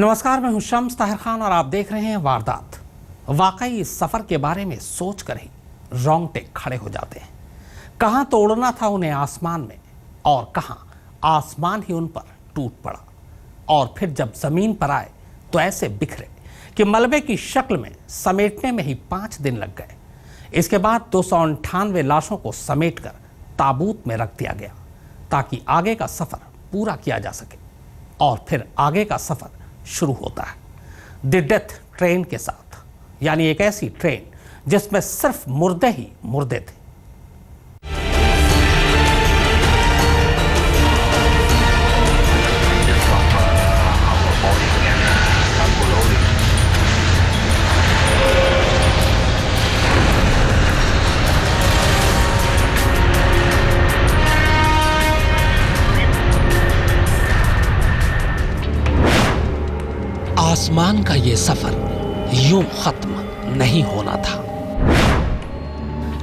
नमस्कार, मैं हूं शम्स ताहिर खान और आप देख रहे हैं वारदात। वाकई इस सफर के बारे में सोच कर ही रोंगटे खड़े हो जाते हैं। कहां तो उड़ना था उन्हें आसमान में और कहां आसमान ही उन पर टूट पड़ा। और फिर जब जमीन पर आए तो ऐसे बिखरे कि मलबे की शक्ल में समेटने में ही 5 दिन लग गए। इसके बाद 298 लाशों को समेटकर ताबूत में रख दिया गया ताकि आगे का सफर पूरा किया जा सके। और फिर आगे का सफर शुरू होता है द डेथ ट्रेन के साथ, यानी एक ऐसी ट्रेन जिसमें सिर्फ मुर्दे ही मुर्दे थे। आसमान का ये सफर यूं खत्म नहीं होना था।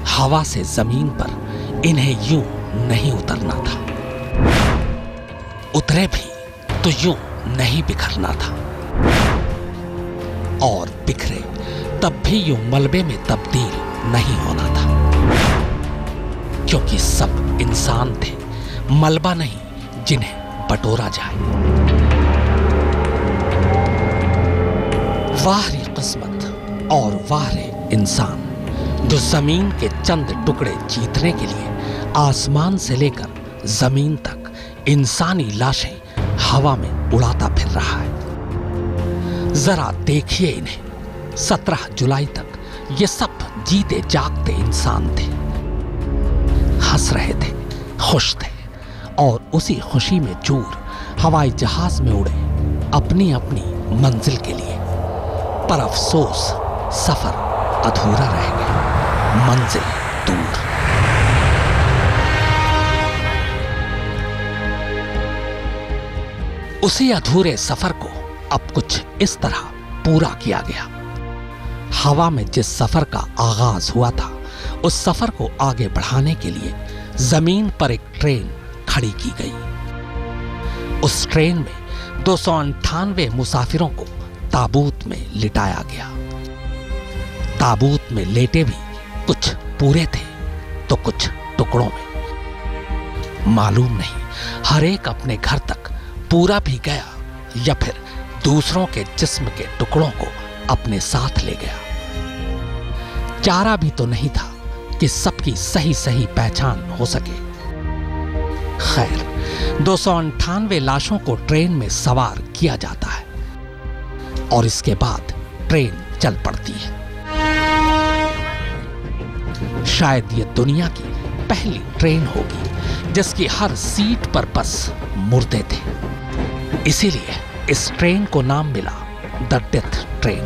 हवा से जमीन पर इन्हें यूं नहीं उतरना था। उतरे भी तो यूं नहीं बिखरना था। और बिखरे तब भी यूं मलबे में तब्दील नहीं होना था, क्योंकि सब इंसान थे, मलबा नहीं जिन्हें बटोरा जाए। वाह रे किस्मत और वाह रे इंसान, जो जमीन के चंद टुकड़े जीतने के लिए आसमान से लेकर जमीन तक इंसानी लाशें हवा में उड़ाता फिर रहा है। जरा देखिए इन्हें। 17 जुलाई तक ये सब जीते जागते इंसान थे, हंस रहे थे, खुश थे और उसी खुशी में चूर हवाई जहाज में उड़े अपनी अपनी मंजिल के लिए। पर अफसोस सफर अधूरा रह गया, मंजिल दूर। उसी अधूरे सफर को अब कुछ इस तरह पूरा किया गया। हवा में जिस सफर का आगाज हुआ था, उस सफर को आगे बढ़ाने के लिए जमीन पर एक ट्रेन खड़ी की गई। उस ट्रेन में 298 मुसाफिरों को ताबूत में लिटाया गया। ताबूत में लेटे भी कुछ पूरे थे तो कुछ टुकड़ों में। मालूम नहीं हर एक अपने घर तक पूरा भी गया या फिर दूसरों के जिस्म के टुकड़ों को अपने साथ ले गया। चारा भी तो नहीं था कि सबकी सही सही पहचान हो सके। खैर, 298 लाशों को ट्रेन में सवार किया जाता है और इसके बाद ट्रेन चल पड़ती है। शायद ये दुनिया की पहली ट्रेन होगी जिसकी हर सीट पर बस मुर्दे थे। इसीलिए इस ट्रेन को नाम मिला द डेथ ट्रेन।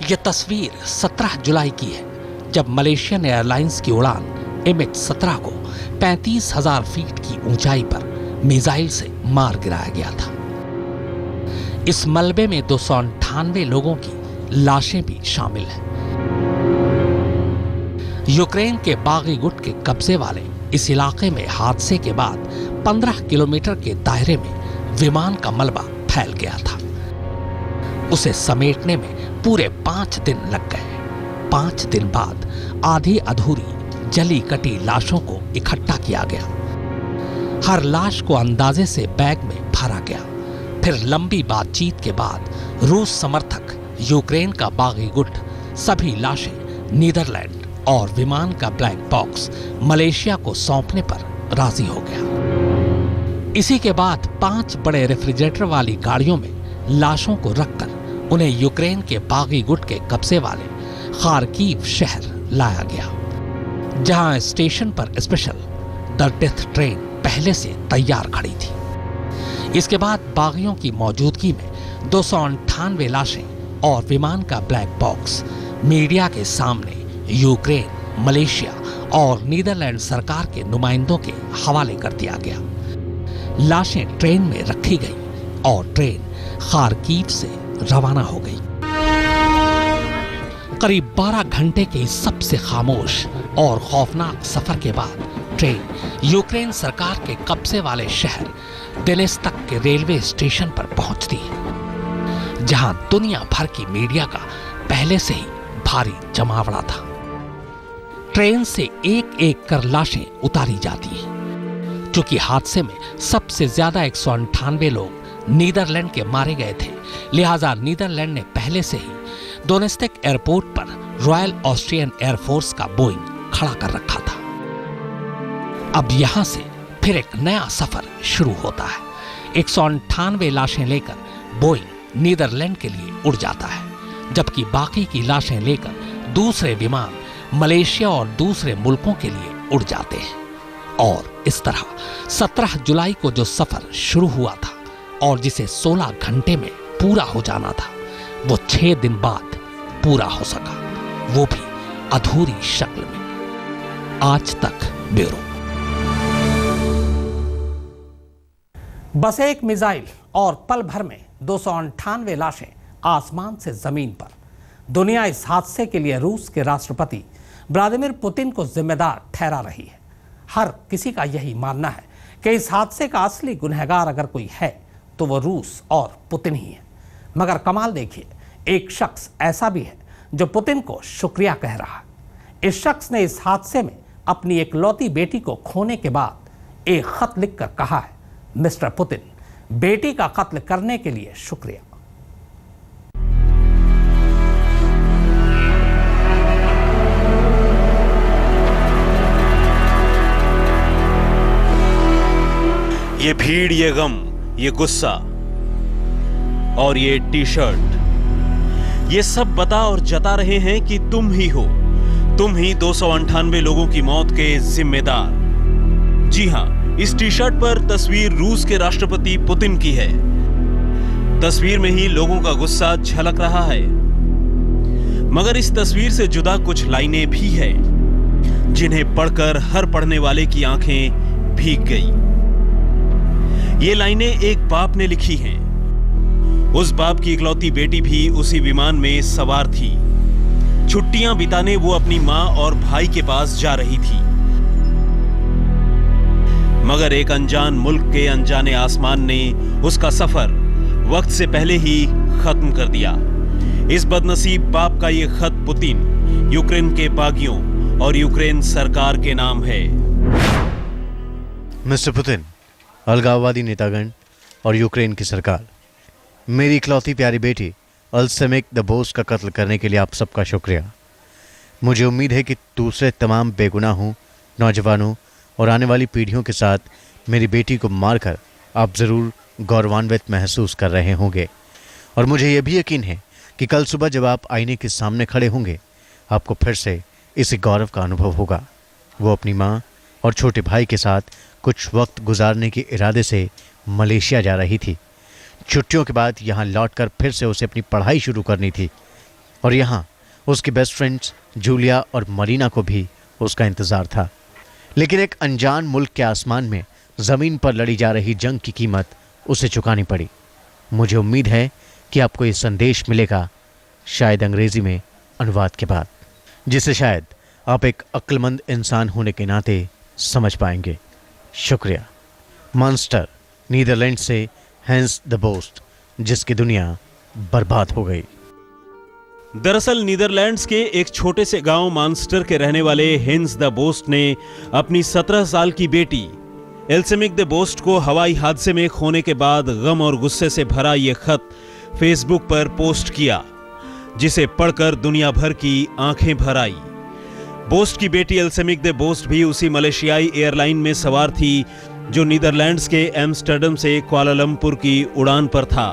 यह तस्वीर 17 जुलाई की है, जब मलेशियन एयरलाइंस की उड़ान MH17 को 35,000 फीट की ऊंचाई पर मिसाइल से मार गिराया गया था। इस मलबे में 298 लोगों की लाशें भी शामिल हैं। यूक्रेन के बागी गुट के कब्जे वाले इस इलाके में हादसे के बाद 15 किलोमीटर के दायरे में विमान का मलबा फैल गया था। उसे समेटने में पूरे 5 दिन लग गए। 5 दिन बाद आधी अधूरी जली कटी लाशों को इकट्ठा किया गया। हर लाश को अंदाजे से बैग में भरा गया। फिर लंबी बातचीत के बाद रूस समर्थक यूक्रेन का बागी गुट सभी लाशें नीदरलैंड और विमान का ब्लैक बॉक्स मलेशिया को सौंपने पर राजी हो गया। इसी के बाद 5 बड़े रेफ्रिजरेटर वाली गाड़ियों में लाशों को रखकर उन्हें यूक्रेन के बागी गुट के कब्जे वाले खार्कीव शहर लाया गया, जहां स्टेशन पर स्पेशल द डेथ ट्रेन पहले से तैयार खड़ी थी। इसके बाद बागियों की मौजूदगी में 298 लाशें और विमान का ब्लैक बॉक्स मीडिया के सामने यूक्रेन, मलेशिया और नीदरलैंड सरकार के नुमाइंदों के हवाले कर दिया गया। लाशें ट्रेन में रखी गई और ट्रेन खार्कीव से रवाना हो गई। करीब 12 घंटे के इस सबसे खामोश और खौफनाक सफर के बाद ट्रेन यूक्रेन सरकार के कब्जे वाले शहर दोनेत्स्क के रेलवे स्टेशन पर पहुंचती है, जहां दुनिया भर की मीडिया का पहले से ही भारी जमावड़ा था। ट्रेन से एक एक कर लाशें उतारी जाती हैं। चूंकि हादसे में सबसे ज्यादा 198 लोग नीदरलैंड के मारे गए थे, लिहाजा नीदरलैंड ने पहले से ही दोनेत्स्क एयरपोर्ट पर रॉयल ऑस्ट्रियन एयरफोर्स का बोइंग खड़ा कर रखा था। अब यहां से फिर एक नया सफर शुरू होता है। 198 लाशें लेकर बोइंग नीदरलैंड के लिए उड़ जाता है, जबकि बाकी की लाशें लेकर दूसरे विमान मलेशिया और दूसरे मुल्कों के लिए उड़ जाते हैं। और इस तरह 17 जुलाई को जो सफर शुरू हुआ था और जिसे 16 घंटे में पूरा हो जाना था, वो 6 दिन बाद पूरा हो सका, वो भी अधूरी शक्ल में। आज तक ब्यूरो। बस एक मिसाइल और पल भर में 298 लाशें आसमान से जमीन पर। दुनिया इस हादसे के लिए रूस के राष्ट्रपति व्लादिमीर पुतिन को जिम्मेदार ठहरा रही है। हर किसी का यही मानना है कि इस हादसे का असली गुनहगार अगर कोई है तो वो रूस और पुतिन ही है। मगर कमाल देखिए, एक शख्स ऐसा भी है जो पुतिन को शुक्रिया कह रहा है। इस शख्स ने इस हादसे में अपनी इकलौती बेटी को खोने के बाद एक खत लिखकर कहा है, मिस्टर पुतिन, बेटी का कत्ल करने के लिए शुक्रिया। ये भीड़, ये गम, ये गुस्सा और ये टी शर्ट, ये सब बता और जता रहे हैं कि तुम ही हो, तुम ही 298 लोगों की मौत के जिम्मेदार। जी हां, इस टी शर्ट पर तस्वीर रूस के राष्ट्रपति पुतिन की है। तस्वीर में ही लोगों का गुस्सा झलक रहा है, मगर इस तस्वीर से जुदा कुछ लाइनें भी हैं, जिन्हें पढ़कर हर पढ़ने वाले की आंखें भीग गई। ये लाइनें एक बाप ने लिखी हैं। उस बाप की इकलौती बेटी भी उसी विमान में सवार थी। छुट्टियां बिताने वो अपनी मां और भाई के पास जा रही थी, मगर एक अनजान मुल्क के अनजाने आसमान ने उसका सफर वक्त से पहले ही खत्म कर दिया। इस बदनसीब बाप का ये खत पुतिन, यूक्रेन के बागियों और यूक्रेन सरकार के नाम है। मिस्टर पुतिन, अलगाववादी नेतागण और यूक्रेन की सरकार, मेरी इकलौती प्यारी बेटी अल्सेमिक द बोस्ट का कत्ल करने के लिए आप सबका शुक्रिया। मुझे उम्मीद है कि दूसरे तमाम बेगुनाहों, नौजवानों और आने वाली पीढ़ियों के साथ मेरी बेटी को मारकर आप ज़रूर गौरवान्वित महसूस कर रहे होंगे। और मुझे यह भी यकीन है कि कल सुबह जब आप आईने के सामने खड़े होंगे, आपको फिर से इसी गौरव का अनुभव होगा। वो अपनी माँ और छोटे भाई के साथ कुछ वक्त गुजारने के इरादे से मलेशिया जा रही थी। छुट्टियों के बाद यहाँ लौटकर फिर से उसे अपनी पढ़ाई शुरू करनी थी, और यहाँ उसकी बेस्ट फ्रेंड्स जूलिया और मरीना को भी उसका इंतज़ार था। लेकिन एक अनजान मुल्क के आसमान में ज़मीन पर लड़ी जा रही जंग की कीमत उसे चुकानी पड़ी। मुझे उम्मीद है कि आपको ये संदेश मिलेगा, शायद अंग्रेज़ी में अनुवाद के बाद, जिसे शायद आप एक अक्लमंद इंसान होने के नाते समझ पाएंगे। शुक्रिया। मॉन्स्टर, नीदरलैंड से हेंस द बोस्ट, जिसकी दुनिया बर्बाद हो गई। दरअसल नीदरलैंड्स के एक छोटे से गांव मानस्टर के रहने वाले हेंस द बोस्ट ने अपनी 17 साल की बेटी एल्सेमिक द बोस्ट को हवाई हादसे में खोने के बाद गम और गुस्से से भरा यह खत फेसबुक पर पोस्ट किया, जिसे पढ़कर दुनिया भर की आंखें भर आई। बोस्ट की बेटी एल्सेमिक द बोस्ट भी उसी मलेशियाई एयरलाइन में सवार थी जो नीदरलैंड्स के एम्स्टर्डम से कुआलालंपुर की उड़ान पर था।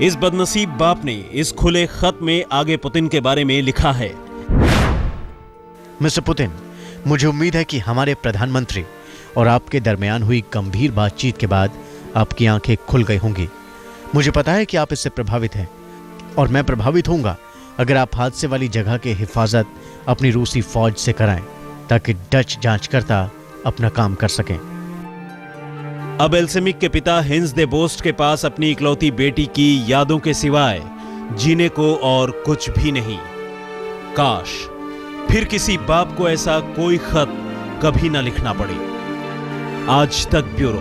इस बदनसीब बाप ने इस खुले खत में आगे पुतिन के बारे में लिखा है, मिस्टर पुतिन, मुझे उम्मीद है कि हमारे प्रधानमंत्री और आपके दरमियान हुई गंभीर बातचीत के बाद आपकी आंखें खुल गई होंगी। मुझे पता है कि आप इससे प्रभावित हैं, और मैं प्रभावित होऊंगा अगर आप हादसे वाली जगह की हिफाजत अपनी रूसी फौज से कराएं, ताकि डच जांचकर्ता अपना काम कर सकें। अब एल्सेमिक के पिता हेंस द बोस्ट के पास अपनी इकलौती बेटी की यादों के सिवाय जीने को और कुछ भी नहीं। काश फिर किसी बाप को ऐसा कोई खत कभी ना लिखना पड़े। आज तक ब्यूरो।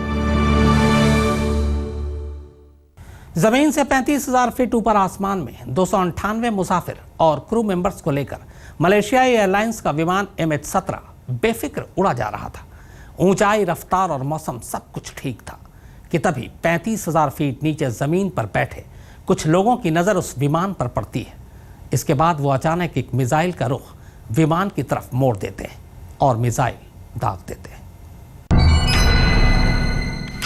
जमीन से 35,000 फीट ऊपर आसमान में 298 मुसाफिर और क्रू मेंबर्स को लेकर मलेशियाई एयरलाइंस का विमान MH17 बेफिक्र उड़ा जा रहा था। ऊंचाई, रफ्तार और मौसम सब कुछ ठीक था कि तभी 35,000 फीट नीचे जमीन पर बैठे कुछ लोगों की नजर उस विमान पर पड़ती है। इसके बाद वो अचानक एक मिसाइल का रुख विमान की तरफ मोड़ देते हैं और मिसाइल दाग देते हैं।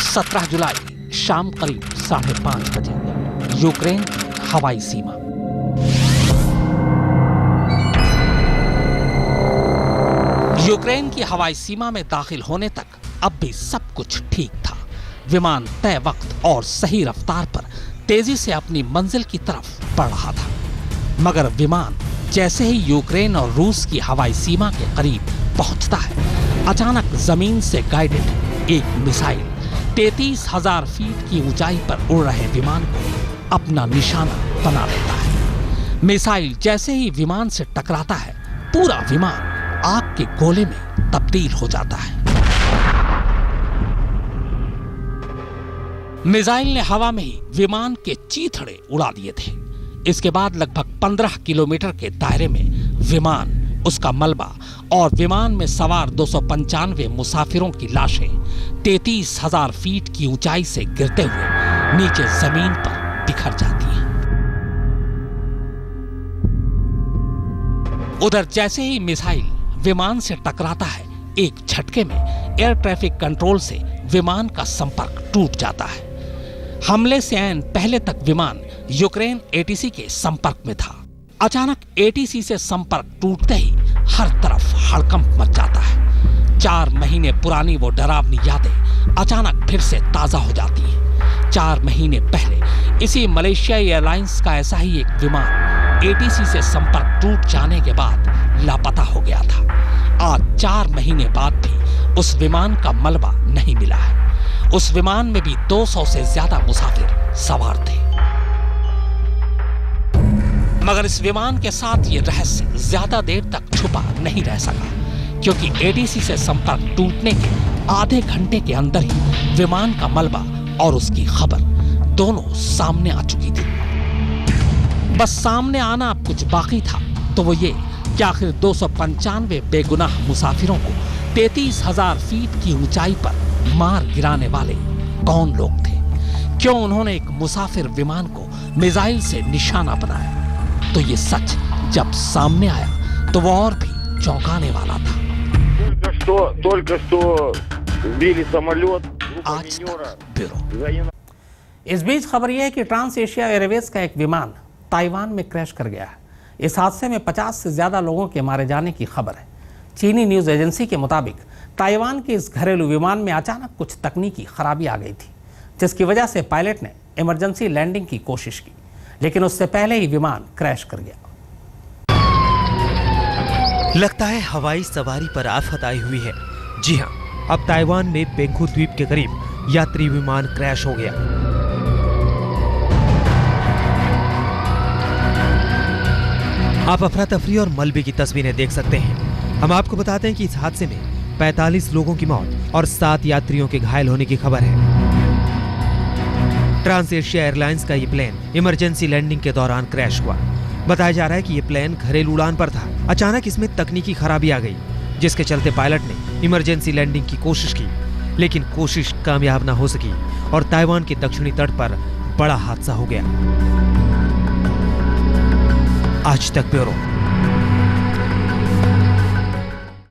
17 जुलाई शाम करीब 5:30 बजे यूक्रेन की हवाई सीमा। यूक्रेन की हवाई सीमा में दाखिल होने तक अब भी सब कुछ ठीक था। विमान तय वक्त और सही रफ्तार पर तेजी से अपनी मंजिल की तरफ बढ़ रहा था, मगर विमान जैसे ही यूक्रेन और रूस की हवाई सीमा के करीब पहुंचता है, अचानक जमीन से गाइडेड एक मिसाइल 33,000 फीट की ऊंचाई पर उड़ रहे विमान को अपना निशाना बना लेता है। मिसाइल जैसे ही विमान से टकराता है, पूरा विमान आग के गोले में तब्दील हो जाता है। मिसाइल ने हवा में ही विमान के चीथड़े उड़ा दिए थे। इसके बाद लगभग 15 किलोमीटर के दायरे में विमान, उसका मलबा और विमान में सवार 295 मुसाफिरों की लाशें 33,000 फीट की ऊंचाई से गिरते हुए नीचे जमीन पर बिखर जाती हैं। उधर जैसे ही मिसाइल विमान से टकराता है, एक झटके में एयर ट्रैफिक कंट्रोल से विमान का संपर्क टूट जाता है। हमले से ऐन पहले तक विमान यूक्रेन ATC के संपर्क में था। अचानक ATC से संपर्क टूटते ही हर तरफ हड़कंप मच जाता है। 4 महीने पुरानी वो डरावनी यादें अचानक फिर से ताजा हो जाती हैं। 4 महीने पहले इसी मलेशियाई एयरलाइंस का ऐसा ही एक विमान ATC से संपर्क टूट जाने के बाद लापता हो गया था। आज 4 महीने बाद भी उस विमान का मलबा नहीं मिला है। उस विमान में भी 200 से ज्यादा मुसाफिर सवार थे, मगर इस विमान के साथ ये रहस्य ज्यादा देर तक छुपा नहीं रह सका, क्योंकि ATC से संपर्क टूटने के आधे घंटे के अंदर ही विमान का मलबा और उसकी खबर दोनों सामने आ चुकी थी। बस सामने आना अब कुछ बाकी था, तो वो ये कि आखिर 295 बेगुनाह मुसाफिरों को 33,000 फीट की ऊंचाई पर मार गिराने वाले कौन लोग थे? क्यों उन्होंने एक मुसाफिर विमान को मिसाइल से निशाना बनाया? तो ये सच जब सामने आया तो वो और भी चौंकाने वाला था। आज तक ब्यूरो। इस बीच खबर यह है कि ट्रांस एशिया एयरवेज का एक विमान ताइवान में क्रैश कर गया है। इस हादसे में 50 से ज्यादा लोगों के मारे जाने की खबर है। चीनी न्यूज एजेंसी के मुताबिक ताइवान के इस घरेलू विमान में अचानक कुछ तकनीकी खराबी आ गई थी, जिसकी वजह से पायलट ने इमरजेंसी लैंडिंग की कोशिश की, लेकिन उससे पहले ही विमान क्रैश कर गया। लगता है हवाई सवारी पर आफत आई हुई है। जी हां, अब ताइवान में बेंगू द्वीप के करीब यात्री विमान क्रैश हो गया। आप अफरा तफरी और मलबे की तस्वीरें देख सकते हैं। हम आपको बताते हैं कि इस हादसे में 45 लोगों की मौत और 7 यात्रियों के घायल होने की खबर है। ट्रांस एशिया एयरलाइंस का ये प्लेन इमरजेंसी लैंडिंग के दौरान क्रैश हुआ। बताया जा रहा है कि ये प्लेन घरेलू उड़ान पर था। अचानक इसमें तकनीकी खराबी आ गई, जिसके चलते पायलट ने इमरजेंसी लैंडिंग की कोशिश की, लेकिन कोशिश कामयाब न हो सकी और ताइवान के दक्षिणी तट पर बड़ा हादसा हो गया। आज तक ब्यूरो।